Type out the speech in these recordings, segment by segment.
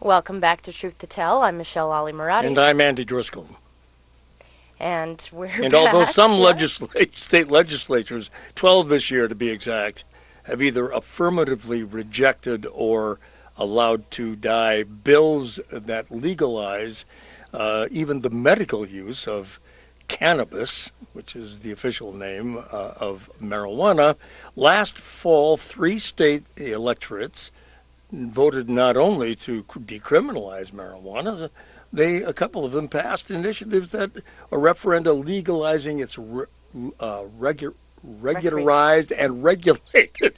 Welcome back to Truth to Tell. I'm Michelle Ali Murati. And I'm Andy Driscoll. And we're And back. although some state legislatures, 12 this year to be exact, have either affirmatively rejected or allowed to die bills that legalize even the medical use of cannabis, which is the official name of marijuana, last fall 3 state electorates voted not only to decriminalize marijuana, a couple of them passed initiatives that a referenda legalizing its regularized and regulated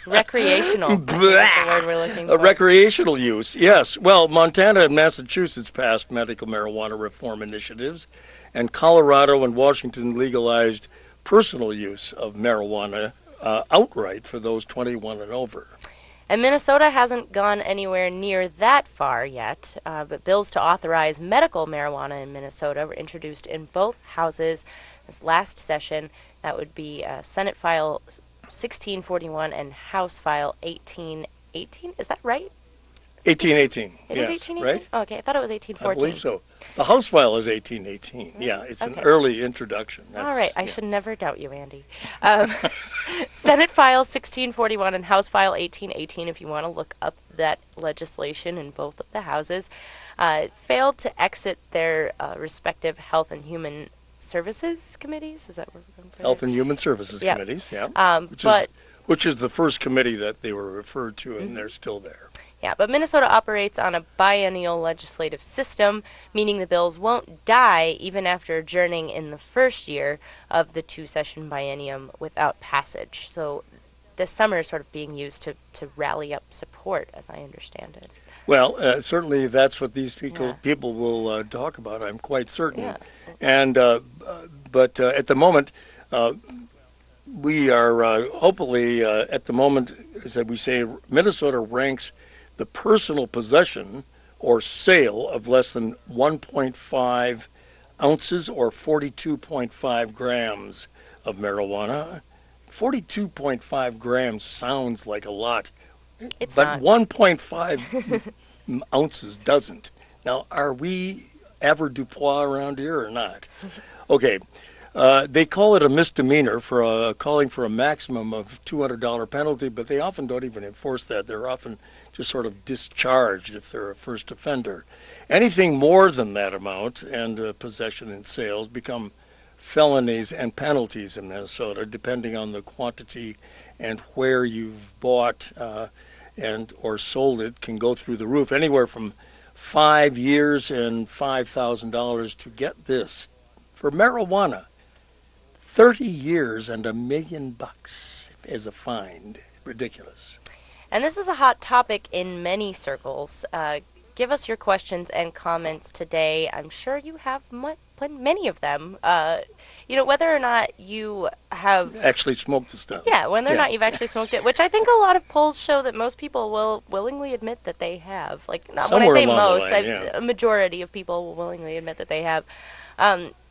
Recreational. That's the word we're looking for. Recreational use, yes. Well, Montana and Massachusetts passed medical marijuana reform initiatives, and Colorado and Washington legalized personal use of marijuana outright for those 21 and over. And Minnesota hasn't gone anywhere near that far yet, but bills to authorize medical marijuana in Minnesota were introduced in both houses this last session. That would be Senate File 1641 and House File 1818. Is that right? 1818. It yes, is 1818? right? Oh, okay, I thought it was 1814. I believe so. The House file is 1818. Yeah, it's an Okay. early introduction. All right, I should never doubt you, Andy. Senate File 1641 and House File 1818, if you want to look up that legislation in both of the houses, failed to exit their respective Health and Human Services committees. Is that what we're going to Health and Human Services Yeah. committees, yeah. Which is the first committee that they were referred to, and they're still there. Yeah, but Minnesota operates on a biennial legislative system, meaning the bills won't die even after adjourning in the first year of the 2-session biennium without passage. So this summer is sort of being used to rally up support, as I understand it. Well, certainly that's what these people will talk about, I'm quite certain. Yeah. And but at the moment, we are hopefully, at the moment, as we say, Minnesota ranks the personal possession or sale of less than 1.5 ounces or 42.5 grams of marijuana. 42.5 grams sounds like a lot, It's but not. 1.5 ounces doesn't. Now, are we avoirdupois around here or not? Okay. They call it a misdemeanor for calling for a maximum of $200 penalty, but they often don't even enforce that. They're often just sort of discharged if they're a first offender. Anything more than that amount and possession and sales become felonies and penalties in Minnesota, depending on the quantity and where you've bought and or sold it, can go through the roof. Anywhere from 5 years and $5,000 to get this. For marijuana, 30 years and $1 million as a fine. Ridiculous. And this is a hot topic in many circles. Give us your questions and comments today. I'm sure you have many of them. Whether or not you have actually smoked the stuff. Yeah, whether or not you've actually smoked it, which I think a lot of polls show that most people will willingly admit that they have. Like, not when I say most, a majority of people will willingly admit that they have.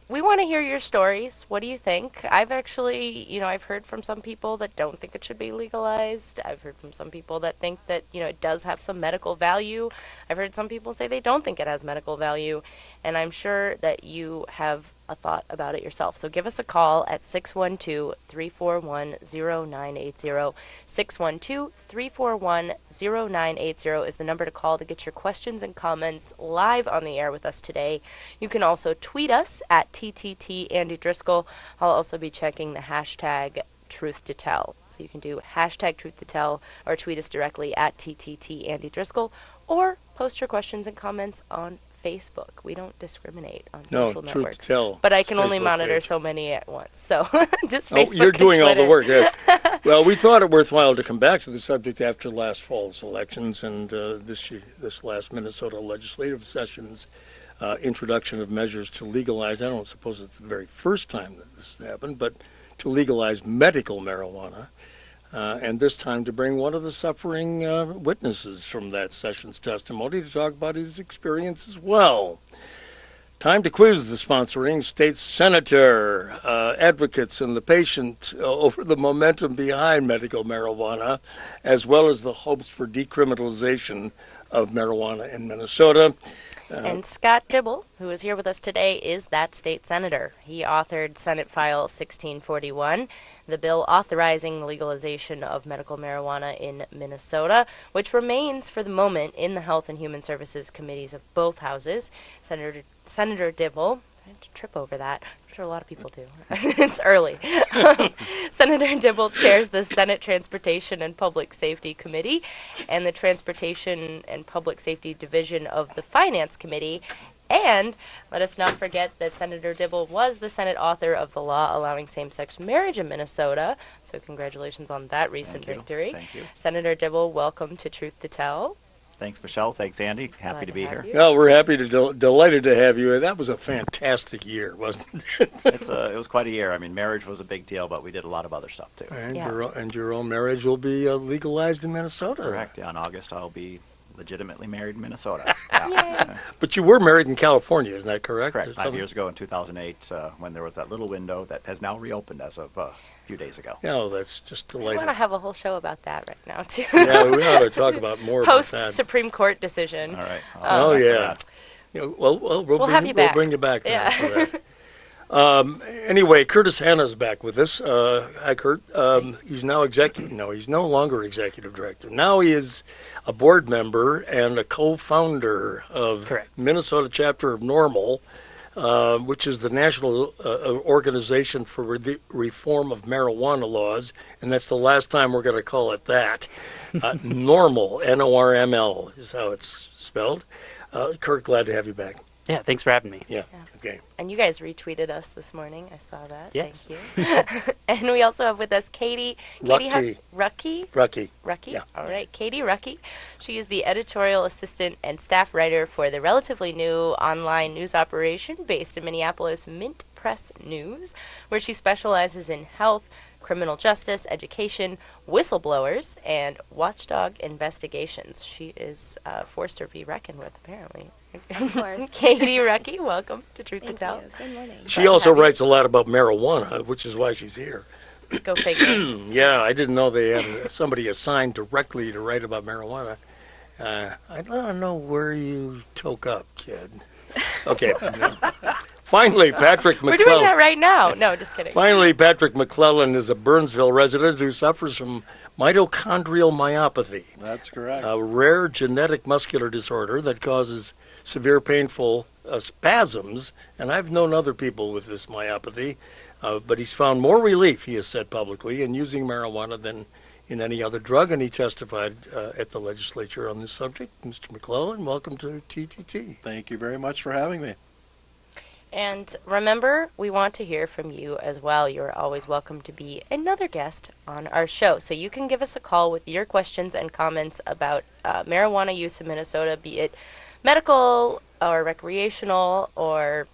We want to hear your stories. What do you think? I've actually, I've heard from some people that don't think it should be legalized. I've heard from some people that think that, it does have some medical value. I've heard some people say they don't think it has medical value. And I'm sure that you have a thought about it yourself. So give us a call at 612-341-0980. 612-341-0980 is the number to call to get your questions and comments live on the air with us today. You can also tweet us at TTT Andy Driscoll. I'll also be checking the hashtag Truth to Tell. So you can do hashtag Truth to Tell or tweet us directly at TTT Andy Driscoll or post your questions and comments on Facebook. We don't discriminate on social networks. Truth to Tell. But I can only Facebook monitor page. so many at once. So just Facebook. You're doing and all the Twitter. work. Yeah. Well, we thought it worthwhile to come back to the subject after last fall's elections and this last Minnesota legislative session's introduction of measures to legalize. I don't suppose it's the very first time that this has happened, but to legalize medical marijuana. And this time to bring one of the suffering witnesses from that session's testimony to talk about his experience as well. Time to quiz the sponsoring state senator, advocates, and the patient over the momentum behind medical marijuana, as well as the hopes for decriminalization of marijuana in Minnesota. And Scott Dibble, who is here with us today, is that state senator. He authored Senate File 1641, the bill authorizing legalization of medical marijuana in Minnesota, which remains for the moment in the Health and Human Services committees of both houses. Senator Dibble, I had to trip over that. I'm sure a lot of people do. It's early. Senator Dibble chairs the Senate Transportation and Public Safety Committee and the Transportation and Public Safety Division of the Finance Committee. And let us not forget that Senator Dibble was the Senate author of the law allowing same-sex marriage in Minnesota. So congratulations on that recent victory. Thank you. Senator Dibble, welcome to Truth to Tell. Thanks, Michelle. Thanks, Andy. Happy to be here. Well, we're happy to delighted to have you. That was a fantastic year, wasn't it? It was quite a year. I mean, marriage was a big deal, but we did a lot of other stuff too. And, your own marriage will be legalized in Minnesota. Correct. Yeah, in August, I'll be legitimately married in Minnesota. Yeah. But you were married in California, isn't that correct? Correct. 5 years ago in 2008, when there was that little window that has now reopened as of a few days ago. Yeah, that's just delightful. We want to have a whole show about that right now, too. Yeah, we ought to talk about more about that. Post-Supreme Court decision. All right. Oh, yeah. We'll have you back. We'll bring you back then for that. Anyway, Curtis Hanna's back with us. Hi, Kurt. He's now executive. No, he's no longer executive director. Now he is a board member and a co-founder of Minnesota chapter of NORML, which is the national organization for the reform of marijuana laws, and that's the last time we're going to call it that. NORML, N-O-R-M-L is how it's spelled. Kurt, glad to have you back. Yeah, thanks for having me. Yeah. Okay. And you guys retweeted us this morning. I saw that. Yes. Thank you. And we also have with us Katie Rucky. Rucky? Yeah. All right. Katie Rucky. She is the editorial assistant and staff writer for the relatively new online news operation based in Minneapolis, Mint Press News, where she specializes in health, criminal justice, education, whistleblowers, and watchdog investigations. She is a force to be reckoned with, apparently. Of course. Katie Rucky, welcome to Truth to Tell. Good morning. She also writes a lot about marijuana, which is why she's here. Go figure. Yeah, I didn't know they had somebody assigned directly to write about marijuana. I don't know where you toke up, kid. Okay. No. Finally, Patrick McClellan. We're doing that right now. No, just kidding. Finally, Patrick McClellan is a Burnsville resident who suffers from mitochondrial myopathy. That's correct. A rare genetic muscular disorder that causes severe painful spasms. And I've known other people with this myopathy, but he's found more relief, he has said publicly, in using marijuana than in any other drug, and he testified at the legislature on this subject. Mr. McClellan, welcome to TTT. Thank you very much for having me. And remember, we want to hear from you as well. You're always welcome to be another guest on our show. So you can give us a call with your questions and comments about marijuana use in Minnesota, be it medical or recreational or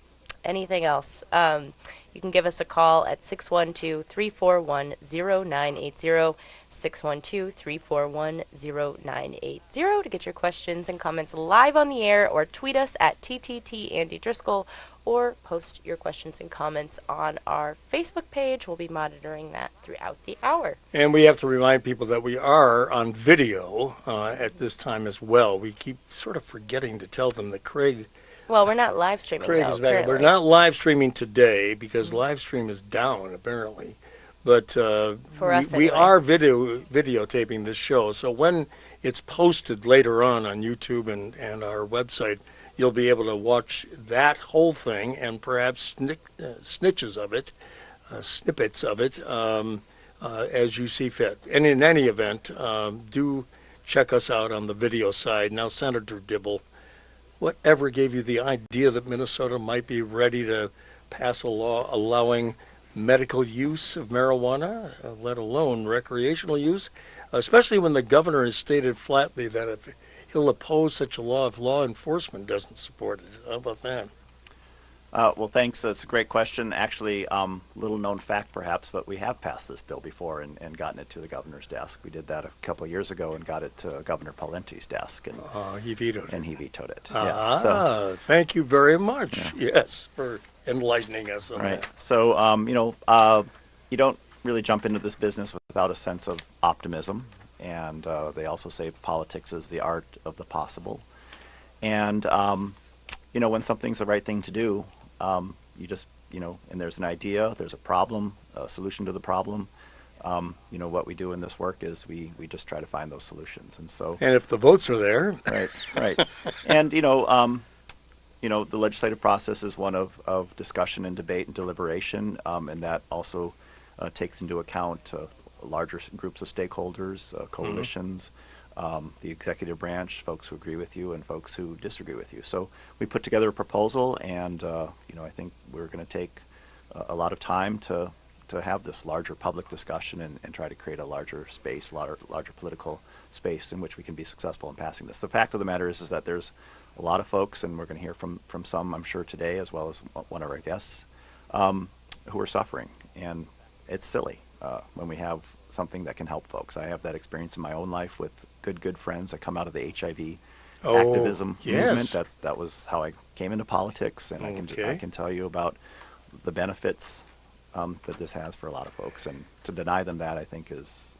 anything else. You can give us a call at 612-341-0980, 612-341-0980 to get your questions and comments live on the air, or tweet us at TTT Andy Driscoll, or post your questions and comments on our Facebook page. We'll be monitoring that throughout the hour. And we have to remind people that we are on video at this time as well. We keep sort of forgetting to tell them that Craig... Well, we're not live streaming, Craig though, is back. currently. We're not live streaming today because live stream is down, apparently. But For us, we anyway. are videotaping this show. So when it's posted later on YouTube and our website, you'll be able to watch that whole thing and perhaps snitches of it, snippets of it, as you see fit. And in any event, do check us out on the video side. Now, Senator Dibble, whatever gave you the idea that Minnesota might be ready to pass a law allowing medical use of marijuana, let alone recreational use, especially when the governor has stated flatly that if he'll oppose such a law if law enforcement doesn't support it? How about that? Well, thanks. That's a great question. Actually, little known fact perhaps, but we have passed this bill before and gotten it to the governor's desk. We did that a couple of years ago and got it to Governor Pawlenty's desk. And He vetoed it. And he vetoed it. Thank you very much. Yeah. Yes, for enlightening us on that. So, you don't really jump into this business without a sense of optimism. And they also say politics is the art of the possible. And, when something's the right thing to do, you just, and there's an idea, there's a problem, a solution to the problem. What we do in this work is we just try to find those solutions. And so. And if the votes are there. Right. And, the legislative process is one of discussion and debate and deliberation, and that also takes into account larger groups of stakeholders, coalitions, the executive branch, folks who agree with you and folks who disagree with you. So we put together a proposal, and I think we're going to take a lot of time to have this larger public discussion and try to create a larger space, larger political space in which we can be successful in passing this. The fact of the matter is that there's a lot of folks, and we're going to hear from some, I'm sure, today, as well as one of our guests, who are suffering. And it's silly when we have something that can help folks. I have that experience in my own life with good friends that come out of the HIV activism movement. That was how I came into politics, and I can tell you about the benefits that this has for a lot of folks. And to deny them that, I think, is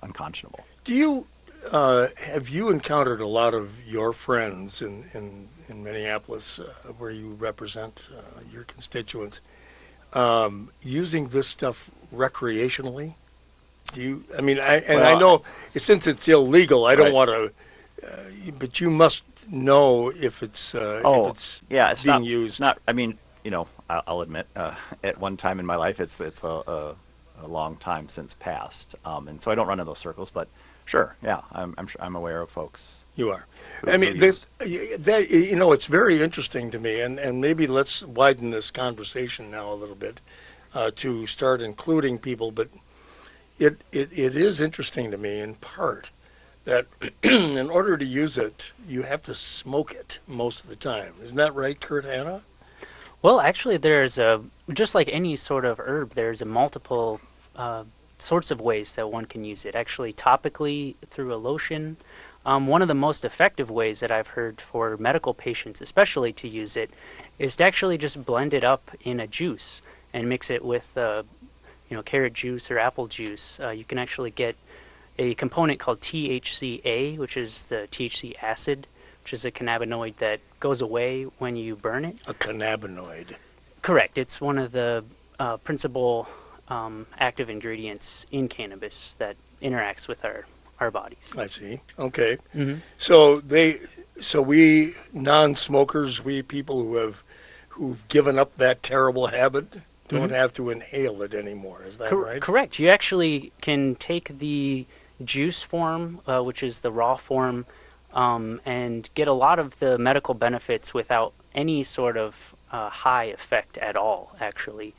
unconscionable. Do you have you encountered a lot of your friends in Minneapolis, where you represent your constituents, using this stuff recreationally? Do you? I mean, I know since it's illegal, I don't want to. But you must know if it's being used. Not. I mean, I'll admit, at one time in my life, it's a long time since passed, and so I don't run in those circles, but. Sure. Yeah, I'm aware of folks. You are. I mean, it's very interesting to me, and maybe let's widen this conversation now a little bit to start including people. But it is interesting to me in part that in order to use it, you have to smoke it most of the time. Isn't that right, Kurt Hanna? Well, actually, there's just like any sort of herb, there's a multiple sorts of ways that one can use it. Actually, topically through a lotion. One of the most effective ways that I've heard for medical patients, especially to use it, is to actually just blend it up in a juice and mix it with, carrot juice or apple juice. You can actually get a component called THCA, which is the THC acid, which is a cannabinoid that goes away when you burn it. A cannabinoid. Correct. It's one of the principal active ingredients in cannabis that interacts with our bodies. I see. Okay. Mm-hmm. So we non-smokers, we people who've given up that terrible habit, don't have to inhale it anymore. Is that right? Correct. You actually can take the juice form, which is the raw form, and get a lot of the medical benefits without any sort of high effect at all, actually.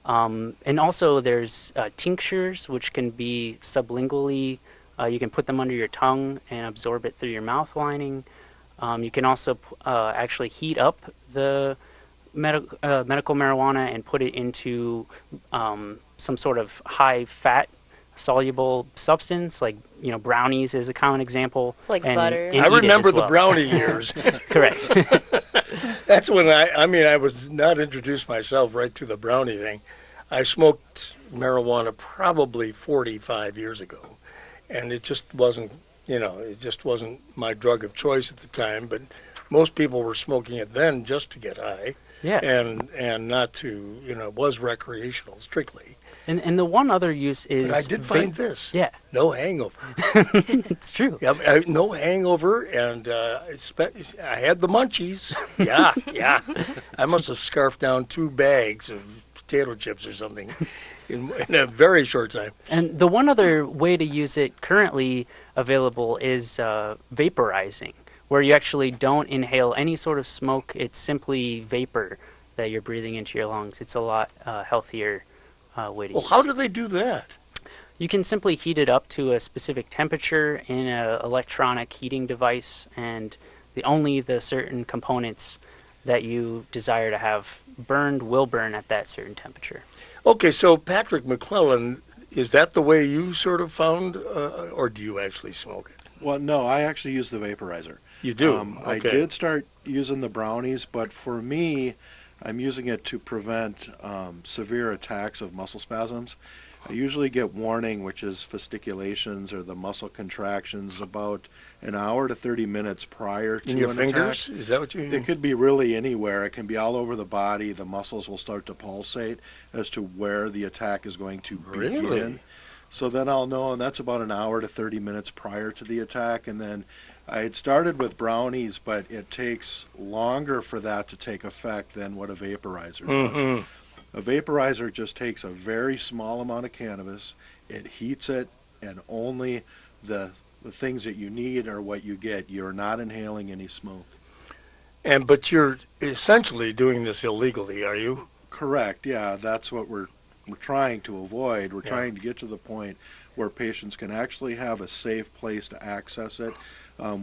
And also there's tinctures, which can be sublingually. You can put them under your tongue and absorb it through your mouth lining. You can also actually heat up the medical marijuana and put it into some sort of high-fat soluble substance, like brownies is a common example. It's like butter. I remember the brownie years. Correct. That's when I was not introduced myself right to the brownie thing. I smoked marijuana probably 45 years ago, and it just wasn't my drug of choice at the time. But most people were smoking it then just to get high, and not to it was recreational strictly. And the one other use is... But I did find this. Yeah. No hangover. It's true. Yeah, no hangover, and I had the munchies. Yeah. I must have scarfed down 2 bags of potato chips or something in a very short time. And the one other way to use it currently available is vaporizing, where you actually don't inhale any sort of smoke. It's simply vapor that you're breathing into your lungs. It's a lot healthier way to use. How do they do that? You can simply heat it up to a specific temperature in an electronic heating device, and only the certain components that you desire to have burned will burn at that certain temperature. Okay, so Patrick McClellan, is that the way you sort of found, or do you actually smoke it? Well, no, I actually use the vaporizer. You do? Okay. I did start using the brownies, but for me, I'm using it to prevent severe attacks of muscle spasms. I usually get warning, which is fasciculations or the muscle contractions, about an hour to 30 minutes prior to in your an fingers? attack. Is that what you mean? It could be really anywhere. It can be all over the body. The muscles will start to pulsate as to where the attack is going to begin. Really? So then I'll know, and that's about an hour to 30 minutes prior to the attack. And then I had started with brownies, but it takes longer for that to take effect than what a vaporizer does. A vaporizer just takes a very small amount of cannabis, it heats it, and only the things that you need are what you get. You're not inhaling any smoke. But you're essentially doing this illegally, are you? Correct. Yeah, that's what we're trying to avoid. We're trying to get to the point where patients can actually have a safe place to access it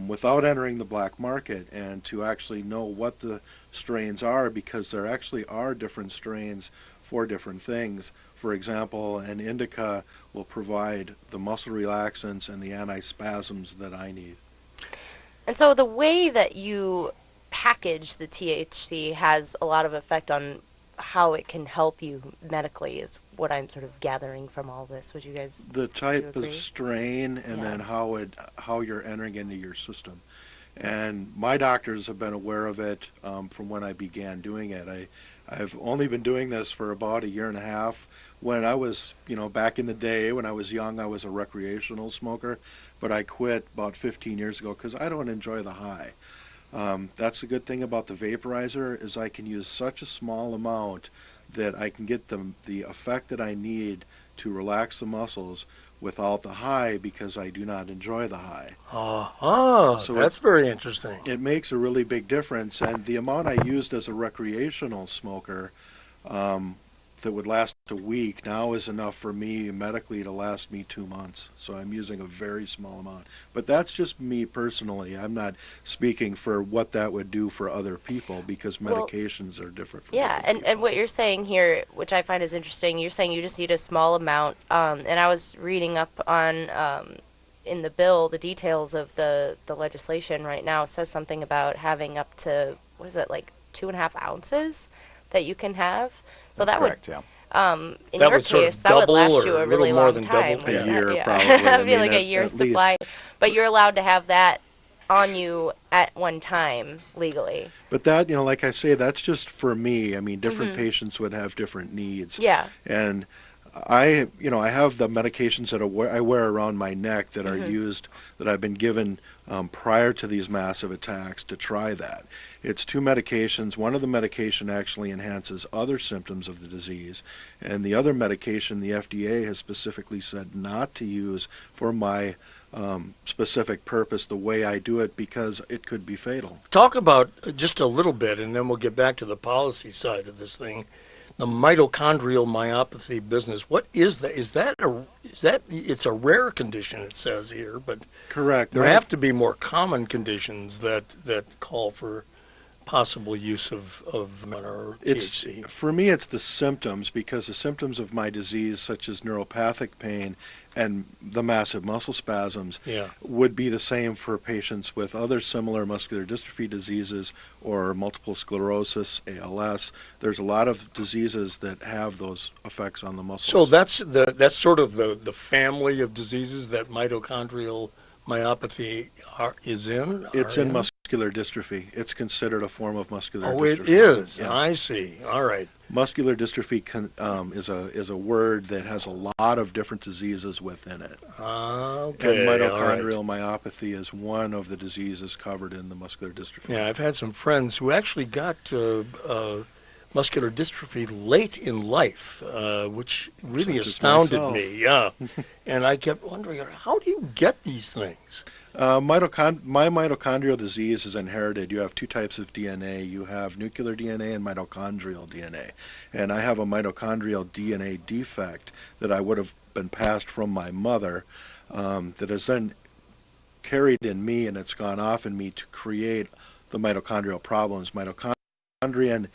without entering the black market, and to actually know what the strains are, because there actually are different strains for different things. For example, an indica will provide the muscle relaxants and the antispasms that I need. And so the way that you package the THC has a lot of effect on how it can help you medically, is what I'm sort of gathering from all this. Would you guys the type of strain, and then how you're entering into your system. And my doctors have been aware of it from when I began doing it. I've only been doing this for about a year and a half. When I was, back in the day when I was young, I was a recreational smoker, but I quit about 15 years ago because I don't enjoy the high. That's the good thing about the vaporizer, is I can use such a small amount that I can get the effect that I need to relax the muscles without the high, because I do not enjoy the high. So that's very interesting. It makes a really big difference, and the amount I used as a recreational smoker that would last a week now is enough for me medically to last me 2 months. So I'm using a very small amount. But that's just me personally. I'm not speaking for what that would do for other people, because medications are different for different people. And what you're saying here, which I find is interesting, you're saying you just need a small amount. And I was reading up on in the bill, the details of the legislation right now. It says something about having up to, 2.5 ounces that you can have. So That's that correct, in that your would sort of case, that would double last or you a a little really more long than time. double? A year, yeah. probably. That'd be like a at year's least. supply. But you're allowed to have that on you at one time legally. But that, like I say, that's just for me. I mean, different patients would have different needs. Yeah. And I have the medications that I wear around my neck that are used, that I've been given prior to these massive attacks to try that. It's 2 medications. One of the medication actually enhances other symptoms of the disease, and the other medication the FDA has specifically said not to use for my specific purpose, the way I do it, because it could be fatal. Talk about just a little bit, and then we'll get back to the policy side of this thing. The mitochondrial myopathy business. What is that? Is that it's a rare condition, it says here, but Correct. there have to be more common conditions that call for possible use of THC. For me, it's the symptoms, because the symptoms of my disease, such as neuropathic pain and the massive muscle spasms, would be the same for patients with other similar muscular dystrophy diseases or multiple sclerosis, ALS. There's a lot of diseases that have those effects on the muscles. So that's sort of the family of diseases that mitochondrial myopathy is in? It's in muscular dystrophy. It's considered a form of muscular dystrophy. Oh, it is. Yes. I see. All right. Muscular dystrophy is a word that has a lot of different diseases within it. Okay. And mitochondrial myopathy is one of the diseases covered in the muscular dystrophy. Yeah, I've had some friends who actually got muscular dystrophy late in life, which really astounded me. Yeah. And I kept wondering, how do you get these things? My mitochondrial disease is inherited. You have 2 types of DNA. You have nuclear DNA and mitochondrial DNA. And I have a mitochondrial DNA defect that I would have been passed from my mother, that is then carried in me, and it's gone off in me to create the mitochondrial problems. Mitochondrion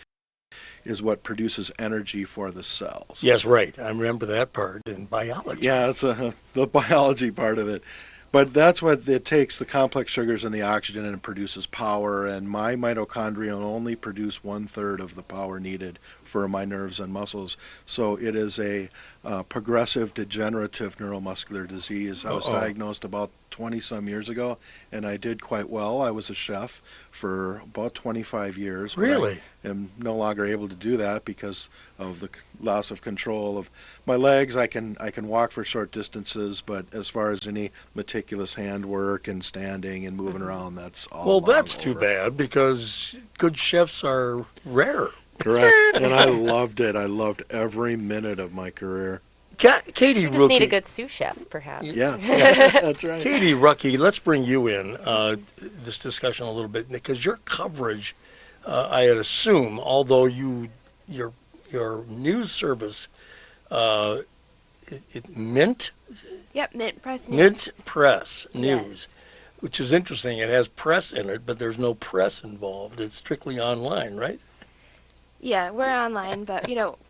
is what produces energy for the cells. Yes, right. I remember that part in biology. Yeah, it's the biology part of it. But that's what it takes, the complex sugars and the oxygen, and it produces power. And my mitochondria only produce 1/3 of the power needed for my nerves and muscles. So it is a progressive degenerative neuromuscular disease. I was diagnosed about 20 some years ago, and I did quite well. I was a chef for about 25 years. Really? I am no longer able to do that because of the loss of control of my legs. I can walk for short distances, but as far as any meticulous handwork and standing and moving around, that's all. Well, that's too bad, because good chefs are rare. Correct. And I loved it. I loved every minute of my career. Katie You Rucki. just need a good sous chef, perhaps. Yes, that's right. Katie Rucki, let's bring you in this discussion a little bit, because your coverage, I would assume, although your news service, Mint? Yep, Mint Press News. Mint Press News, Yes. which is interesting. It has press in it, but there's no press involved. It's strictly online, right? Yeah, we're online, but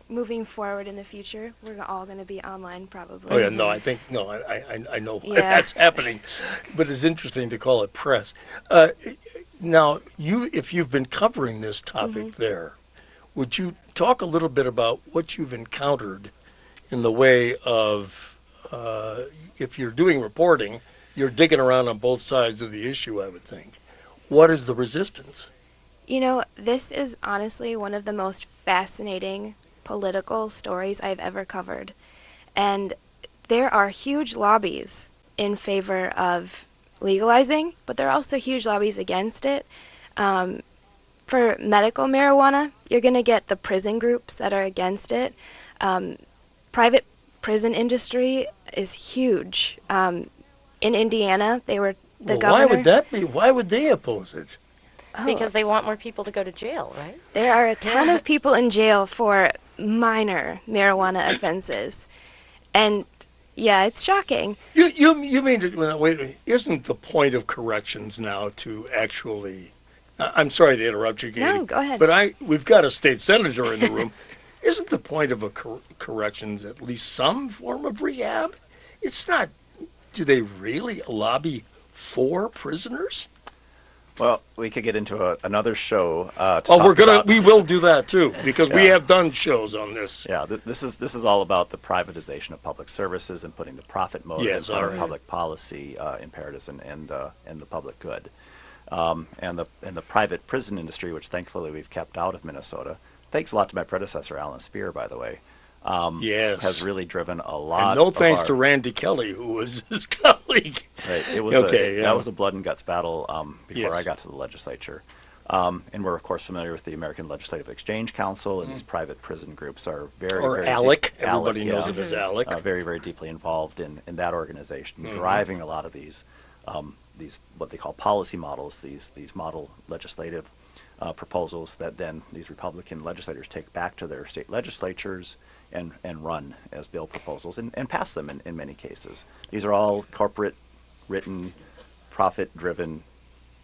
moving forward in the future, we're all going to be online probably. Oh yeah, no, I think no, I know why Yeah. that's happening, but it's interesting to call it press. Now, if you've been covering this topic there, would you talk a little bit about what you've encountered in the way of if you're doing reporting, you're digging around on both sides of the issue, I would think. What is the resistance? This is honestly one of the most fascinating political stories I've ever covered. And there are huge lobbies in favor of legalizing, but there are also huge lobbies against it. For medical marijuana, you're going to get the prison groups that are against it. Private prison industry is huge. In Indiana, they were the governor. Why would that be? Why would they oppose it? Because they want more people to go to jail, right? There are a ton of people in jail for minor marijuana offenses. And, yeah, it's shocking. You mean wait? Isn't the point of corrections now to actually? I'm sorry to interrupt you, Katie. No, go ahead. But we've got a state senator in the room. Isn't the point of a corrections at least some form of rehab? It's not. Do they really lobby for prisoners? Well, we could get into another show. We will do that too, because we have done shows on this. Yeah, this is all about the privatization of public services and putting the profit motive Yes, on all right. public policy imperatives and the public good, and the private prison industry, which thankfully we've kept out of Minnesota. Thanks a lot to my predecessor, Alan Speer, by the way. Yes, has really driven a lot. And no thanks to Randy Kelly, who was his colleague. Right, it was that was a blood and guts battle before I got to the legislature. And we're of course familiar with the American Legislative Exchange Council, and these private prison groups are very ALEC. ALEC, Everybody knows it as ALEC. Very, very deeply involved in that organization, driving a lot of these what they call policy models, these model legislative proposals that then these Republican legislators take back to their state legislatures and run as bill proposals and pass them in many cases. These are all corporate written, profit-driven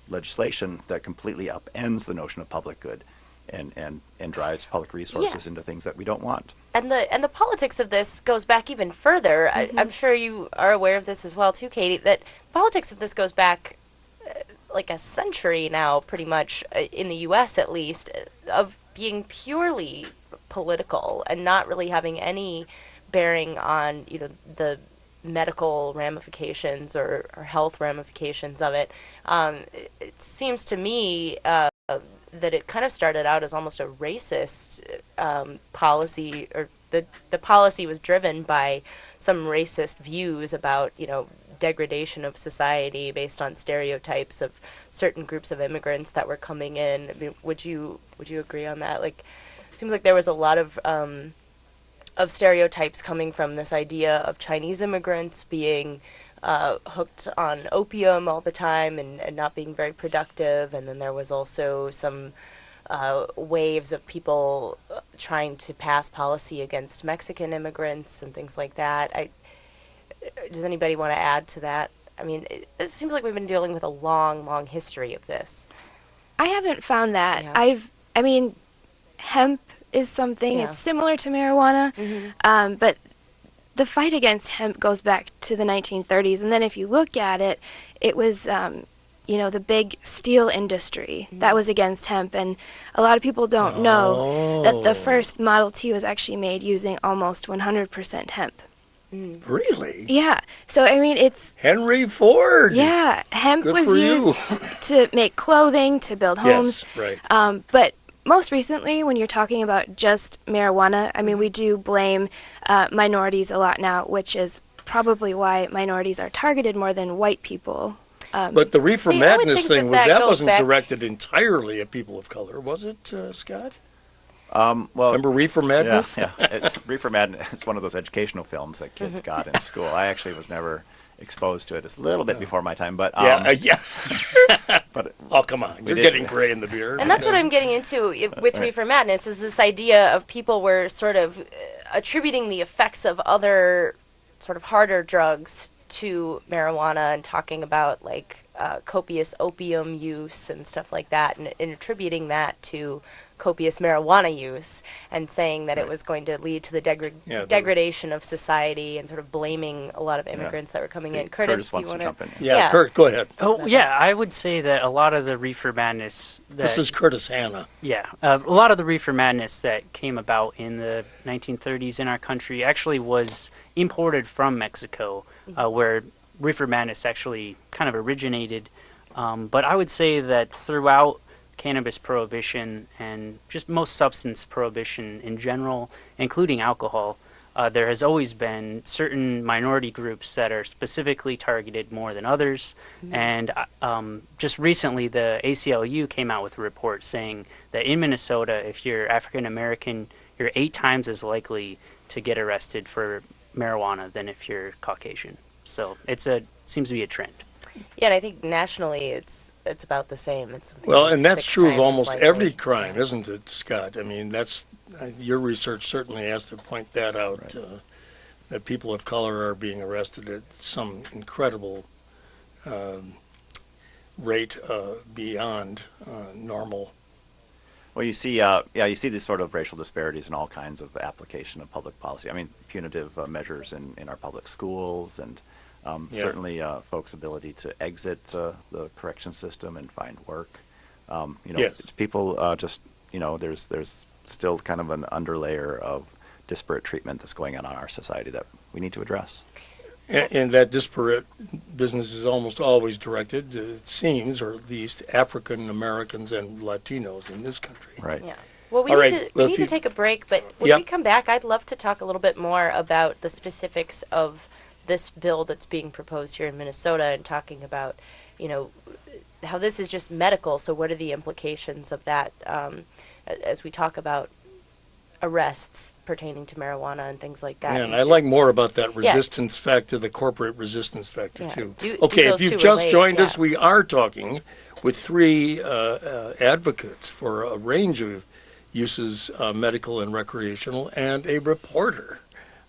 legislation that completely upends the notion of public good and drives public resources into things that we don't want. And the politics of this goes back even further. I'm sure you are aware of this as well too, Katie, that politics of this goes back like a century now, pretty much, in the U.S. at least, of being purely political and not really having any bearing on, the medical ramifications or health ramifications of it. It seems to me that it kind of started out as almost a racist policy, or the policy was driven by some racist views about, degradation of society based on stereotypes of certain groups of immigrants that were coming in. I mean, would you agree on that? Like, it seems like there was a lot of stereotypes coming from this idea of Chinese immigrants being hooked on opium all the time and not being very productive, and then there was also some waves of people trying to pass policy against Mexican immigrants and things like that. Does anybody want to add to that? I mean, it seems like we've been dealing with a long, long history of this. I haven't found that. Yeah. Hemp is something, Yeah. it's similar to marijuana, but the fight against hemp goes back to the 1930s, and then if you look at it, it was the big steel industry that was against hemp, and a lot of people don't know that the first Model T was actually made using almost 100% hemp. Really? Yeah. So, I mean, it's... Henry Ford! Yeah. Hemp Good was for used to make clothing, to build homes. Yes, right. But most recently, when you're talking about just marijuana, I mean, we do blame minorities a lot now, which is probably why minorities are targeted more than white people. But the Reefer Madness thing, that wasn't back... directed entirely at people of color, was it, Scott? Well, remember Reefer Madness? Yeah. Reefer Madness is one of those educational films that kids got in school. I actually was never exposed to it. It's a little bit before my time, but yeah. But oh, come on, you're getting gray in the beard. And that's what I'm getting into with Reefer Madness, is this idea of people were sort of attributing the effects of other sort of harder drugs to marijuana and talking about like copious opium use and stuff like that, and attributing that to copious marijuana use, and saying that it was going to lead to the degradation of society, and sort of blaming a lot of immigrants that were coming in. Curtis, wants to jump in. Yeah, Kurt, go ahead. Oh, yeah, I would say that a lot of the Reefer Madness... This is Curtis Hanna. Yeah, a lot of the Reefer Madness that came about in the 1930s in our country actually was imported from Mexico, where Reefer Madness actually kind of originated. But I would say that throughout cannabis prohibition and just most substance prohibition in general, including alcohol, there has always been certain minority groups that are specifically targeted more than others. And just recently, the ACLU came out with a report saying that in Minnesota, if you're African American, you're 8 times as likely to get arrested for marijuana than if you're Caucasian. So seems to be a trend. Yeah, and I think nationally it's about the same. It's well, like and that's 6 true of times almost likely. every crime, isn't it, Scott? I mean, that's your research certainly has to point that out, that people of color are being arrested at some incredible rate beyond normal. Well, you see, you see these sort of racial disparities in all kinds of application of public policy. I mean, punitive measures in our public schools, and certainly folks' ability to exit the correction system and find work. People just, there's still kind of an underlayer of disparate treatment that's going on in our society that we need to address. And that disparate business is almost always directed, it seems, or at least African Americans and Latinos in this country. Right. Yeah. Well, we need to take a break, but when we come back, I'd love to talk a little bit more about the specifics of this bill that's being proposed here in Minnesota, and talking about, how this is just medical. So what are the implications of that as we talk about arrests pertaining to marijuana and things like that? Yeah, and I like more about that resistance factor, the corporate resistance factor, too. If you've just joined us, we are talking with 3 advocates for a range of uses, medical and recreational, and a reporter.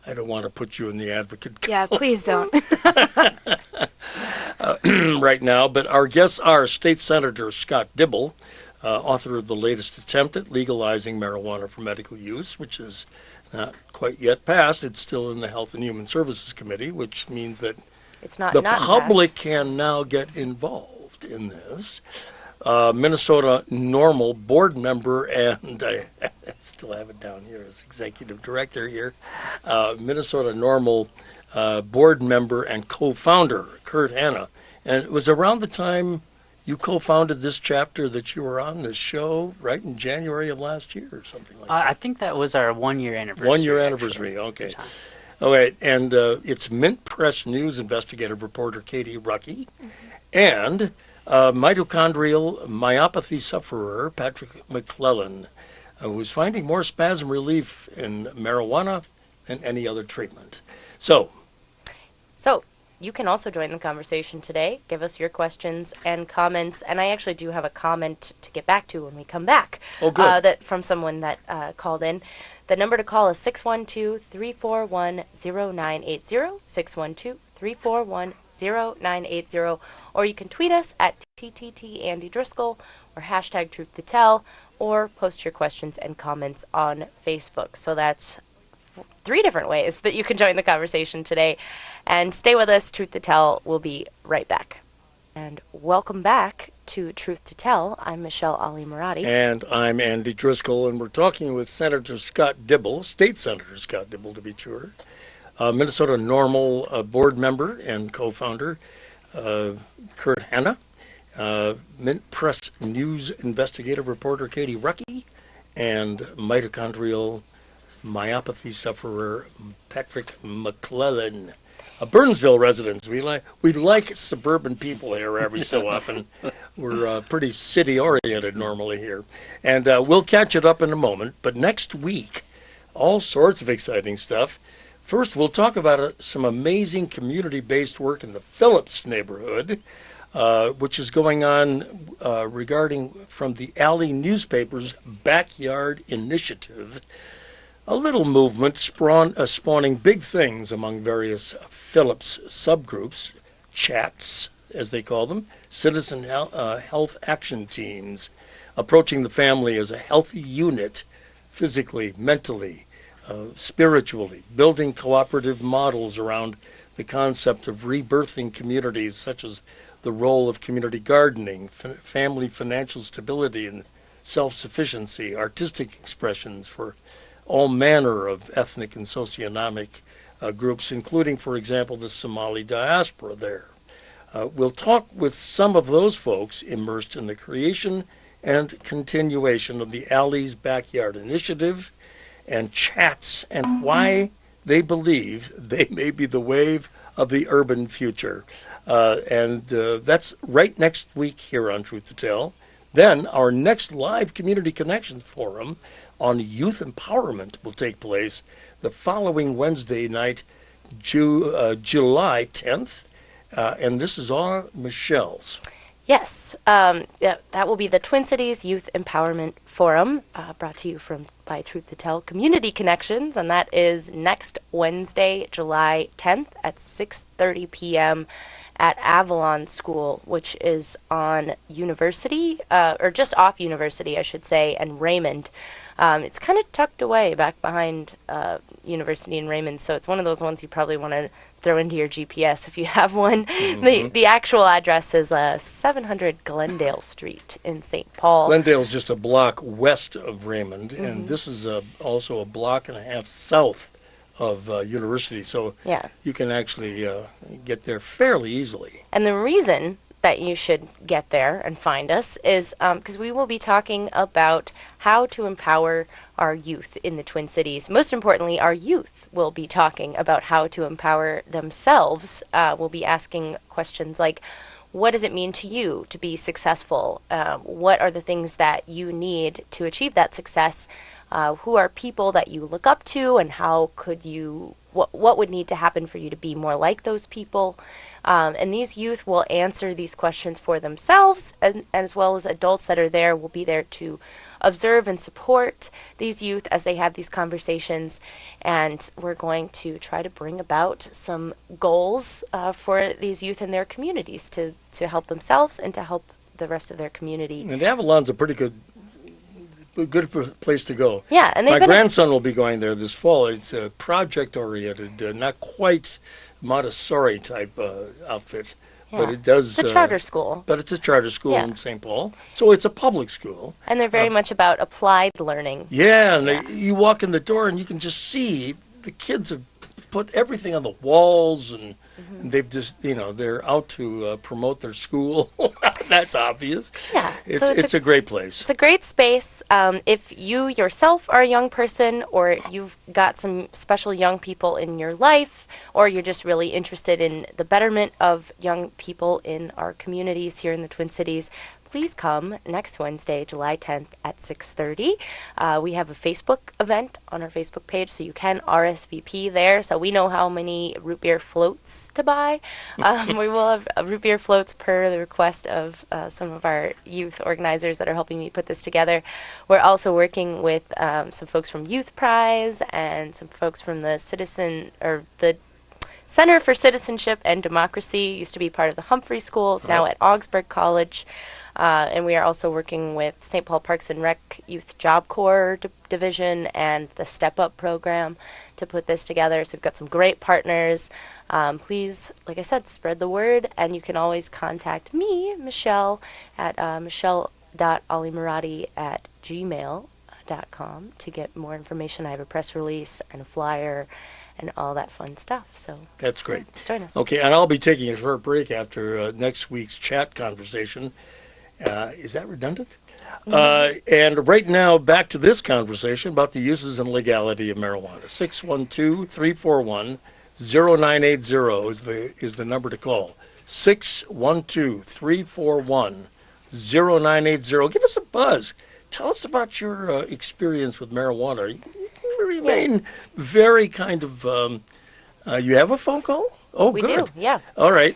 I don't want to put you in the advocate column. Yeah, please don't. Right now, but our guests are State Senator Scott Dibble, author of the latest attempt at legalizing marijuana for medical use, which is not quite yet passed. It's still in the Health and Human Services Committee, which means that the public can now get involved in this. Minnesota NORML board member, and I still have it down here as executive director here, Minnesota NORML board member and co-founder, Kurt Hanna. And it was around the time you co-founded this chapter that you were on this show, right, in January of last year or something like that. I think that was our 1-year anniversary. 1-year anniversary, okay. All right, and it's Mint Press News investigative reporter Katie Ruckey, and mitochondrial myopathy sufferer Patrick McClellan, who's finding more spasm relief in marijuana than any other treatment. So you can also join the conversation today. Give us your questions and comments. And I actually do have a comment to get back to when we come back. Oh, good. That from someone that called in. The number to call is 612-341-0980, 612-341-0980. Or you can tweet us at TTT Andy Driscoll or hashtag Truth to Tell, or post your questions and comments on Facebook. So that's 3 different ways that you can join the conversation today. And stay with us. Truth to Tell will be right back. And welcome back to Truth to Tell. I'm Michelle Ali Murati. And I'm Andy Driscoll, and we're talking with Senator Scott Dibble, State Senator Scott Dibble to be sure, Minnesota NORML board member and co-founder, Kurt Hanna, Mint Press News investigative reporter Katie Rucky, and mitochondrial myopathy sufferer Patrick McClellan. Burnsville residents. We like suburban people here every so often. We're pretty city-oriented normally here. And we'll catch it up in a moment. But next week, all sorts of exciting stuff. First, we'll talk about some amazing community-based work in the Phillips neighborhood, which is going on regarding from the Alley newspaper's Backyard Initiative. A little movement spawning big things among various Phillips subgroups, chats, as they call them, citizen health action teams, approaching the family as a healthy unit, physically, mentally, spiritually, building cooperative models around the concept of rebirthing communities, such as the role of community gardening, family financial stability and self-sufficiency, artistic expressions for all manner of ethnic and socioeconomic groups, including, for example, the Somali diaspora there. We'll talk with some of those folks immersed in the creation and continuation of the Alley's Backyard Initiative and chats and why they believe they may be the wave of the urban future. And that's right next week here on Truth to Tell. Then our next live Community Connections Forum on youth empowerment will take place the following Wednesday night, July 10th. And this is all Michelle's. Yes, that will be the Twin Cities Youth Empowerment Forum, brought to you by Truth to Tell Community Connections, and that is next Wednesday, July 10th at 6:30 p.m. at Avalon School, which is on University, or just off University, I should say, and Raymond. It's kind of tucked away back behind University and Raymond, so it's one of those ones you probably want to throw into your GPS if you have one. Mm-hmm. The actual address is 700 Glendale Street in St. Paul. Glendale's just a block west of Raymond, mm-hmm. and this is also a block and a half south of University, so yeah. You can actually get there fairly easily. And the reason that you should get there and find us is because we will be talking about how to empower our youth in the Twin Cities. Most importantly, our youth will be talking about how to empower themselves. We'll be asking questions like, what does it mean to you to be successful? What are the things that you need to achieve that success? Who are people that you look up to, and how could you, what would need to happen for you to be more like those people? And these youth will answer these questions for themselves, as well as adults that are there will be there to observe and support these youth as they have these conversations. And we're going to try to bring about some goals for these youth in their communities to help themselves and to help the rest of their community. And Avalon's a pretty good place to go. Yeah, and my grandson will be going there this fall. It's a project-oriented, not quite Montessori type outfit, yeah. But it does. It's a charter school. But it's a charter school in St. Paul, so it's a public school. And they're very much about applied learning. Yeah, and you walk in the door and you can just see the kids have put everything on the walls, and they've just, they're out to promote their school. That's obvious. Yeah. It's a great place. It's a great space. If you yourself are a young person, or you've got some special young people in your life, or you're just really interested in the betterment of young people in our communities here in the Twin Cities, please come next Wednesday, July 10th at 6:30. We have a Facebook event on our Facebook page, so you can RSVP there. So we know how many root beer floats to buy. We will have root beer floats per the request of some of our youth organizers that are helping me put this together. We're also working with some folks from Youth Prize and some folks from the Center for Citizenship and Democracy. Used to be part of the Humphrey Schools, now at Augsburg College. And we are also working with St. Paul Parks and Rec Youth Job Corps Division and the Step Up program to put this together. So we've got some great partners. Please, like I said, spread the word, and you can always contact me, Michelle, at michelle.alimarati@gmail.com to get more information. I have a press release and a flyer and all that fun stuff. So that's great. Join us. Okay, and I'll be taking a short break after next week's chat conversation. Is that redundant? And right now, back to this conversation about the uses and legality of marijuana. 612-341-0980 is the number to call. 612-341-0980. Give us a buzz. Tell us about your experience with marijuana. You remain very kind of. You have a phone call? Oh, we good. do. Yeah. All right.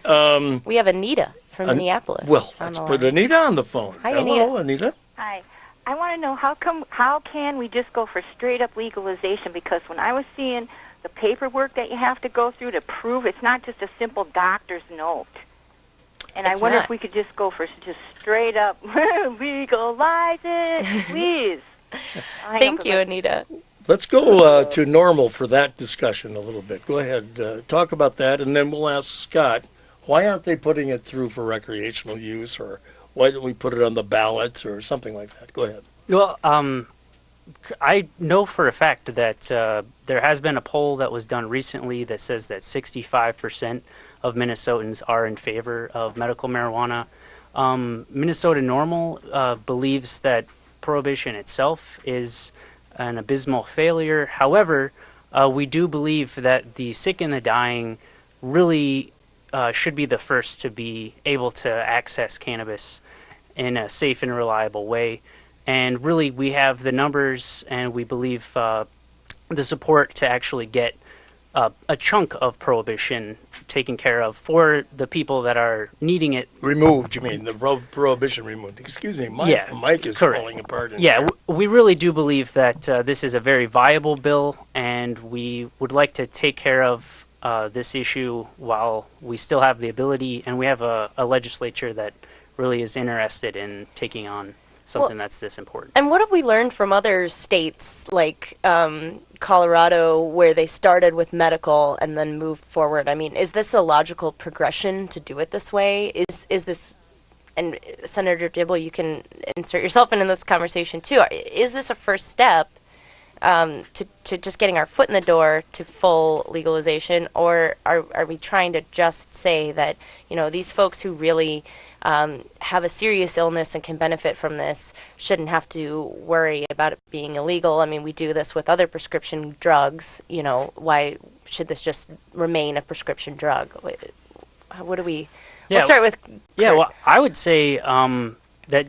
We have Anita from Minneapolis. Well, let's put Anita on the phone. Hi, Hello, Anita. Hi. I want to know how can we just go for straight up legalization? Because when I was seeing the paperwork that you have to go through to prove, it's not just a simple doctor's note. And I wonder if we could just go for just straight up legalize it, please. Thank you, Anita. Let's go to normal for that discussion a little bit. Go ahead, talk about that, and then we'll ask Scott, why aren't they putting it through for recreational use, or why don't we put it on the ballot, or something like that? Go ahead. Well, I know for a fact that there has been a poll that was done recently that says that 65% of Minnesotans are in favor of medical marijuana. Minnesota Normal believes that prohibition itself is an abysmal failure. However, we do believe that the sick and the dying really should be the first to be able to access cannabis in a safe and reliable way. And really, we have the numbers, and we believe the support to actually get a chunk of prohibition taken care of for the people that are needing it. Removed, you mean, the prohibition removed. Excuse me, Mike is correct. Falling apart. We really do believe that this is a very viable bill, and we would like to take care of this issue while we still have the ability, and we have a legislature that really is interested in taking on something that's this important. And what have we learned from other states like Colorado, where they started with medical and then moved forward? I mean, is this a logical progression to do it this way? Is this, and Senator Dibble, you can insert yourself in this conversation too, is this a first step to just getting our foot in the door to full legalization, or are we trying to just say that, these folks who really have a serious illness and can benefit from this shouldn't have to worry about it being illegal? I mean, we do this with other prescription drugs. Why should this just remain a prescription drug? What do we... We'll start with... Yeah, well, I would say that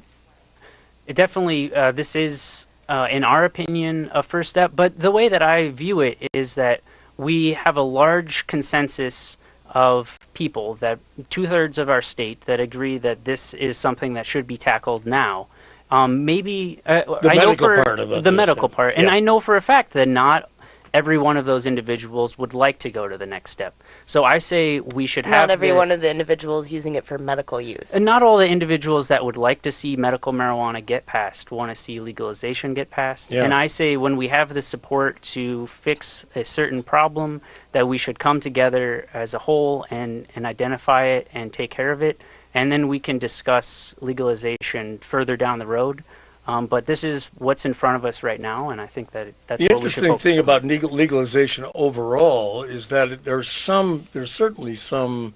it definitely, this is, in our opinion, a first step. But the way that I view it is that we have a large consensus of people, that 2/3 of our state, that agree that this is something that should be tackled now. Maybe the medical part of it. The medical part, and I know for a fact that not every one of those individuals would like to go to the next step. So I say we should have... Not every one of the individuals using it for medical use. And not all the individuals that would like to see medical marijuana get passed want to see legalization get passed. Yeah. And I say when we have the support to fix a certain problem, that we should come together as a whole and identify it and take care of it. And then we can discuss legalization further down the road. But this is what's in front of us right now, and I think that that's what we should focus on. The interesting thing about legalization overall is that there's certainly some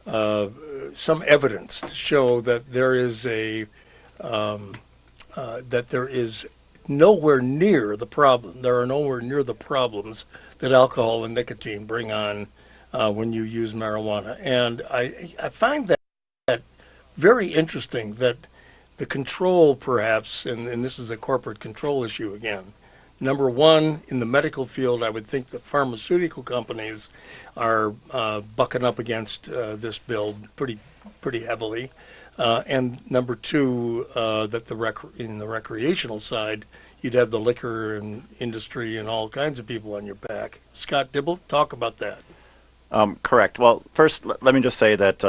evidence to show that there is nowhere near the problem. There are nowhere near the problems that alcohol and nicotine bring on when you use marijuana, and I find that very interesting that. The control, perhaps, and this is a corporate control issue again. Number one, in the medical field, I would think that pharmaceutical companies are bucking up against this bill pretty heavily. And number two, that in the recreational side, you'd have the liquor and industry and all kinds of people on your back. Scott Dibble, talk about that. Correct. Well, first, let me just say that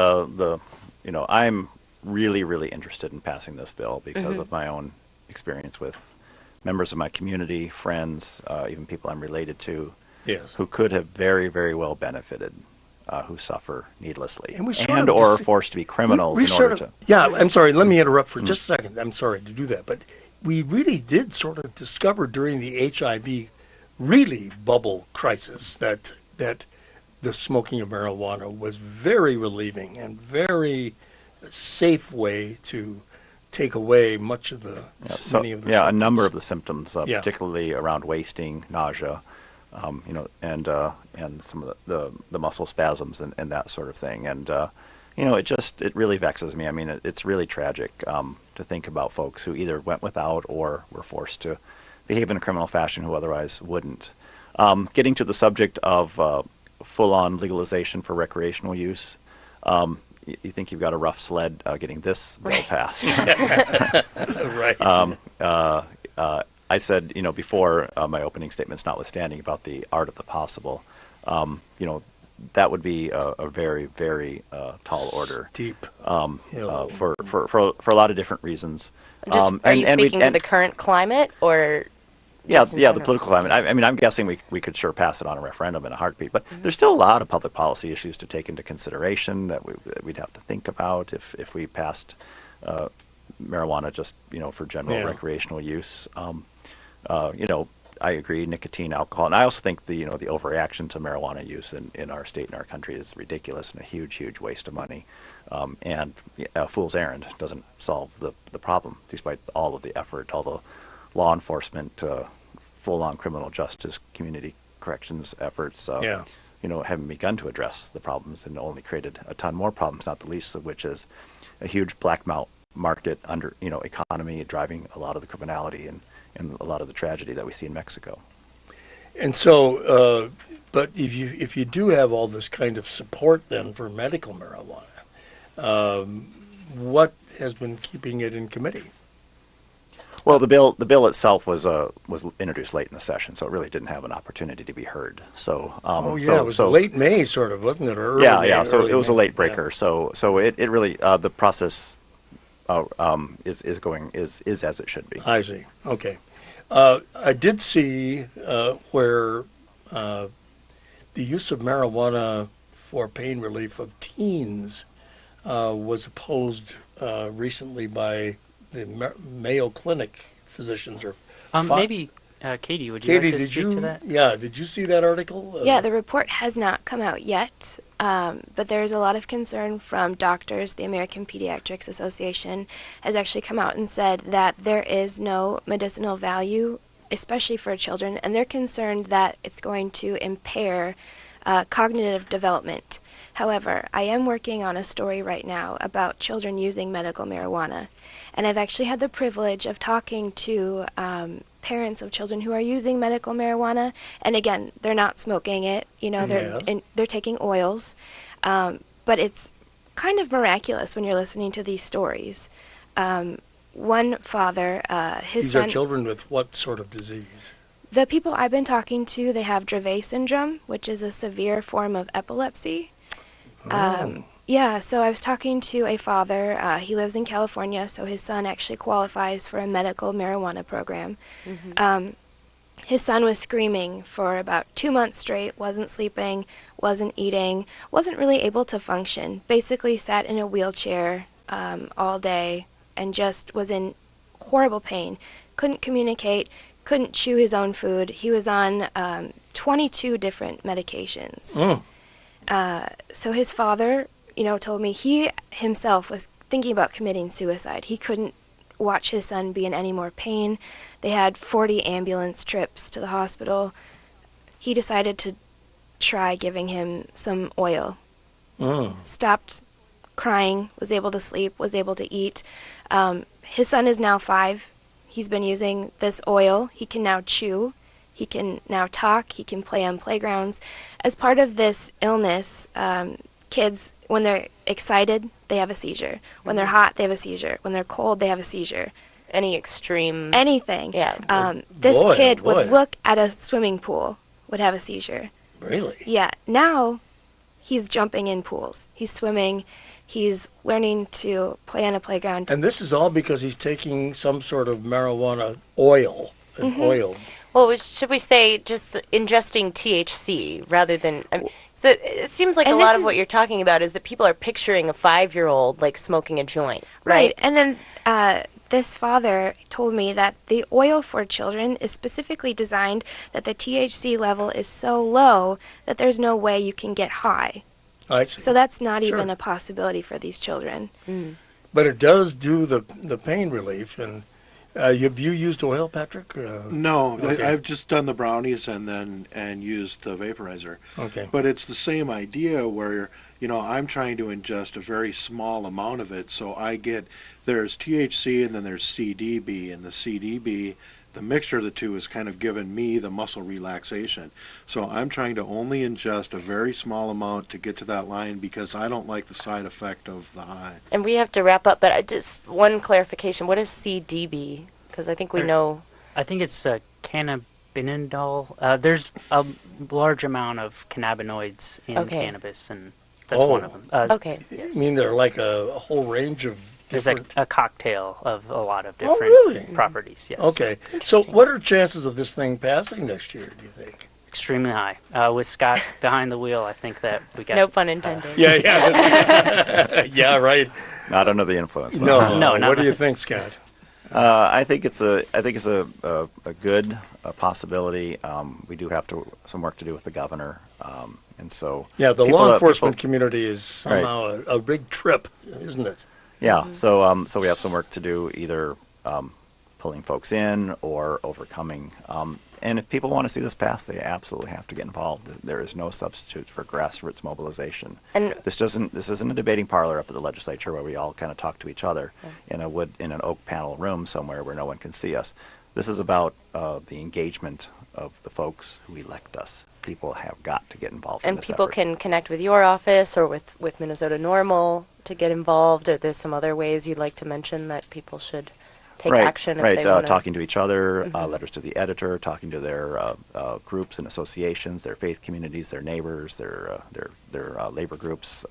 I'm really, really interested in passing this bill because of my own experience with members of my community, friends, even people I'm related to, who could have very, very well benefited, who suffer needlessly and or are forced to be criminals in order to. Yeah, I'm sorry. Let me interrupt for just a second. I'm sorry to do that, but we really did sort of discover during the HIV really bubble crisis that the smoking of marijuana was very relieving and very safe way to take away much of the many of the symptoms. A number of the symptoms, particularly around wasting, nausea, and some of the muscle spasms and that sort of thing. And it really vexes me. I mean, it's really tragic to think about folks who either went without or were forced to behave in a criminal fashion who otherwise wouldn't. Getting to the subject of full-on legalization for recreational use, you think you've got a rough sled getting this bill passed. Right. I said, before my opening statements notwithstanding about the art of the possible, that would be a very, very tall order. Steep. For a lot of different reasons. Are you speaking to the current climate or? Yeah, the political climate. I mean, I'm guessing we could sure pass it on a referendum in a heartbeat, but there's still a lot of public policy issues to take into consideration that we'd have to think about if we passed marijuana just for general recreational use. I agree, nicotine, alcohol, and I also think the overreaction to marijuana use in our state and our country is ridiculous and a huge, huge waste of money. And a fool's errand doesn't solve the problem, despite all of the effort, all the law enforcement, full-on criminal justice, community corrections efforts, haven't begun to address the problems and only created a ton more problems, not the least of which is a huge black market under economy driving a lot of the criminality and a lot of the tragedy that we see in Mexico. And so, but if you do have all this kind of support then for medical marijuana, what has been keeping it in committee? Well, the bill itself was introduced late in the session, so it really didn't have an opportunity to be heard. So, it was late May, sort of, wasn't it? Or early May, so it was May. a late breaker. Yeah. So it really the process is as it should be. I see. Okay, I did see where the use of marijuana for pain relief of teens was opposed recently by the Mayo Clinic physicians. Maybe Katie, would you like to speak to that? Yeah, did you see that article? Yeah, the report has not come out yet, but there's a lot of concern from doctors. The American Pediatrics Association has actually come out and said that there is no medicinal value, especially for children, and they're concerned that it's going to impair cognitive development. However, I am working on a story right now about children using medical marijuana, and I've actually had the privilege of talking to parents of children who are using medical marijuana, and again, they're not smoking it, they're taking oils, but it's kind of miraculous when you're listening to these stories. One father, his These son... are children with what sort of disease? The people I've been talking to, they have Dravet syndrome, which is a severe form of epilepsy. So I was talking to a father. He lives in California, so his son actually qualifies for a medical marijuana program. Mm-hmm. His son was screaming for about 2 months straight, wasn't sleeping, wasn't eating, wasn't really able to function, basically sat in a wheelchair all day and just was in horrible pain, couldn't communicate, couldn't chew his own food. He was on 22 different medications. So his father, told me he himself was thinking about committing suicide. He couldn't watch his son be in any more pain. They had 40 ambulance trips to the hospital. He decided to try giving him some oil. Stopped crying, was able to sleep, was able to eat. His son is now 5. He's been using this oil. He can now chew. He can now talk. He can play on playgrounds. As part of this illness, kids, when they're excited, they have a seizure. When they're hot, they have a seizure. When they're cold, they have a seizure. Any extreme... Anything. Yeah. This kid would look at a swimming pool, would have a seizure. Really? Yeah. Now, he's jumping in pools, he's swimming, he's learning to play on a playground. And this is all because he's taking some sort of marijuana oil, oil. Well, should we say just ingesting THC rather than... so it seems like a lot of what you're talking about is that people are picturing a 5-year-old like smoking a joint, right? And then this father told me that the oil for children is specifically designed that the THC level is so low that there's no way you can get high. I see. So that's not even a possibility for these children. But it does do the pain relief. And have you used oil, Patrick? No, okay. I've just done the brownies and used the vaporizer. Okay. But it's the same idea where, I'm trying to ingest a very small amount of it. So there's THC and then there's CDB. And the CDB, the mixture of the two is kind of giving me the muscle relaxation. So I'm trying to only ingest a very small amount to get to that line because I don't like the side effect of the high. And we have to wrap up, but just one clarification. What is CDB? Because I think we know... I think it's cannabinol. There's a large amount of cannabinoids in cannabis, and that's one of them. Okay. I mean, they're like a whole range of There's different... a cocktail of a lot of different properties, yes. Okay. So what are chances of this thing passing next year, do you think? Extremely high. With Scott behind the wheel, I think that we got... No pun intended. Yeah. Yeah, right. Not under the influence. No. No. What do you think, Scott? I think it's a good possibility. We do have some work to do with the governor, and so the law enforcement community is somehow a big trip, isn't it? Yeah. So we have some work to do, either pulling folks in or overcoming. And if people want to see this pass, they absolutely have to get involved. There is no substitute for grassroots mobilization. And this isn't a debating parlor up at the legislature where we all kind of talk to each other in an oak panel room somewhere where no one can see us. This is about the engagement of the folks who elect us. People have got to get involved in this people effort. can connect with your office or with Minnesota Normal to get involved. Or there's some other ways you'd like to mention that people should take action if they want to. Talking to each other, letters to the editor, talking to their groups and associations, their faith communities, their neighbors, their labor groups.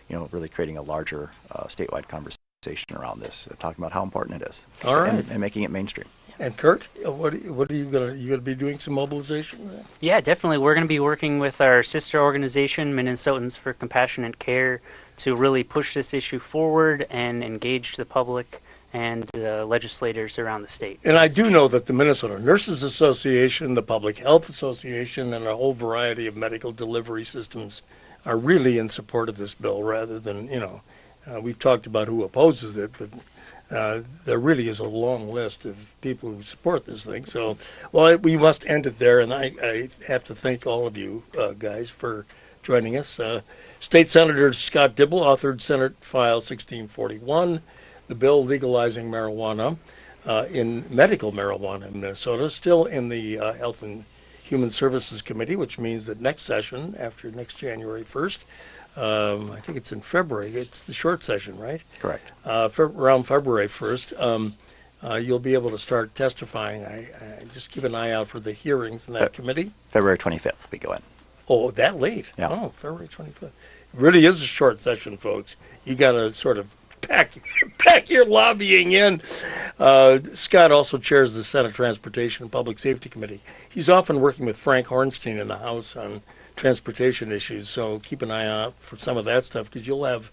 Really creating a larger statewide conversation around this, talking about how important it is, all right, and making it mainstream. And Kurt, what are you gonna be doing some mobilization? Yeah, definitely. We're going to be working with our sister organization, Minnesotans for Compassionate Care, to really push this issue forward and engage the public and the legislators around the state. And I do know that the Minnesota Nurses Association, the Public Health Association, and a whole variety of medical delivery systems are really in support of this bill rather than, we've talked about who opposes it, but there really is a long list of people who support this thing. So, we must end it there, and I have to thank all of you guys for joining us. State Senator Scott Dibble authored Senate File 1641, the bill legalizing marijuana, medical marijuana in Minnesota, still in the Health and Human Services Committee, which means that next session, after next January 1st, I think it's in February, it's the short session, right? Correct. Around February 1st, you'll be able to start testifying. I just keep an eye out for the hearings in that committee. February 25th, we go in. Oh, that late? Yeah. Oh, February 25th. It really is a short session, folks. You got to sort of pack your lobbying in. Scott also chairs the Senate Transportation and Public Safety Committee. He's often working with Frank Hornstein in the House on transportation issues, so keep an eye out for some of that stuff because you'll have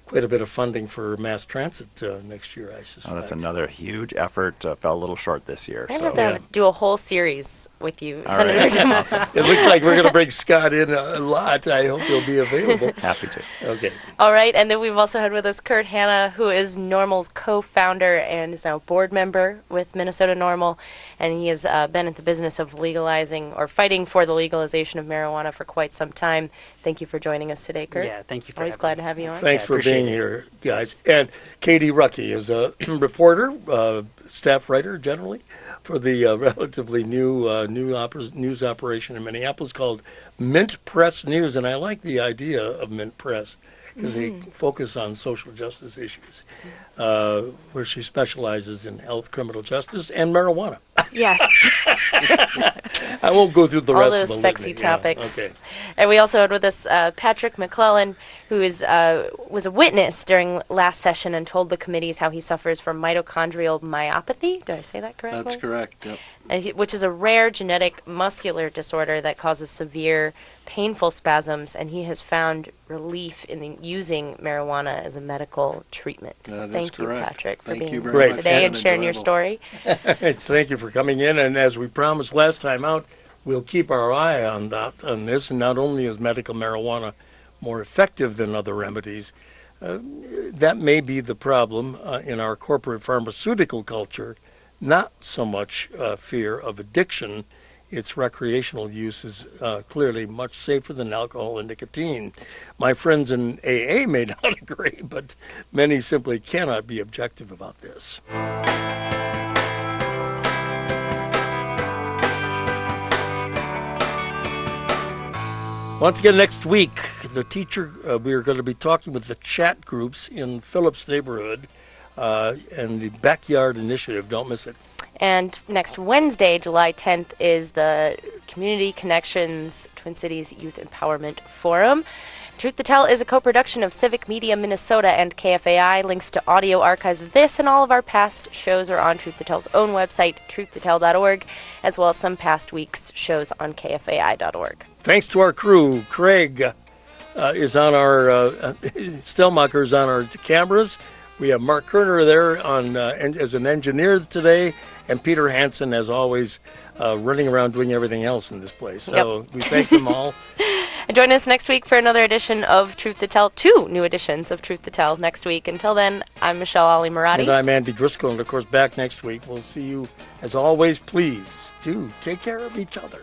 quite a bit of funding for mass transit next year, I suspect. Oh, that's another huge effort. Fell a little short this year. I'm going to have to do a whole series with you, All Senator right. Dibble. Awesome. It looks like we're going to bring Scott in a lot. I hope he'll be available. Happy to. Okay. All right, and then we've also had with us Kurt Hanna, who is Normal's co-founder and is now a board member with Minnesota Normal, and he has been in the business of legalizing or fighting for the legalization of marijuana for quite some time. Thank you for joining us today, Kurt. Yeah, thank you for Always glad to have you on. Thanks for being here, guys. And Katie Ruckey is a reporter, staff writer generally, for the relatively new news operation in Minneapolis called Mint Press News. And I like the idea of Mint Press because they focus on social justice issues, where she specializes in health, criminal justice, and marijuana. Yes. I won't go through the all rest those of the sexy litany. topics. Yeah, okay. And we also had with us Patrick McClellan, who was a witness during last session and told the committees how he suffers from mitochondrial myopathy. Did I say that correctly? That's correct. Yep. Which is a rare genetic muscular disorder that causes severe, painful spasms, and he has found relief in using marijuana as a medical treatment. So thank you, Patrick, for being with us today and sharing your story. Thank you for coming in, and as we promised last time out, we'll keep our eye on this, and not only is medical marijuana more effective than other remedies, that may be the problem in our corporate pharmaceutical culture. Not so much fear of addiction. Its recreational use is clearly much safer than alcohol and nicotine. My friends in AA may not agree, but many simply cannot be objective about this. Once again, next week, we are going to be talking with the chat groups in Phillips neighborhood and the Backyard Initiative. Don't miss it. And next Wednesday, July 10th, is the Community Connections Twin Cities Youth Empowerment Forum. Truth to Tell is a co-production of Civic Media Minnesota and KFAI. Links to audio archives of this and all of our past shows are on Truth to Tell's own website, truthtotell.org, as well as some past week's shows on kfai.org. Thanks to our crew. Craig is on our, Stelmacher is on our cameras. We have Mark Kerner there as an engineer today, and Peter Hansen, as always, running around doing everything else in this place. So we thank them all. And join us next week for another edition of Truth to Tell, 2 new editions of Truth to Tell next week. Until then, I'm Michelle Ali Murati. And I'm Andy Driscoll, and of course, back next week. We'll see you, as always. Please do take care of each other.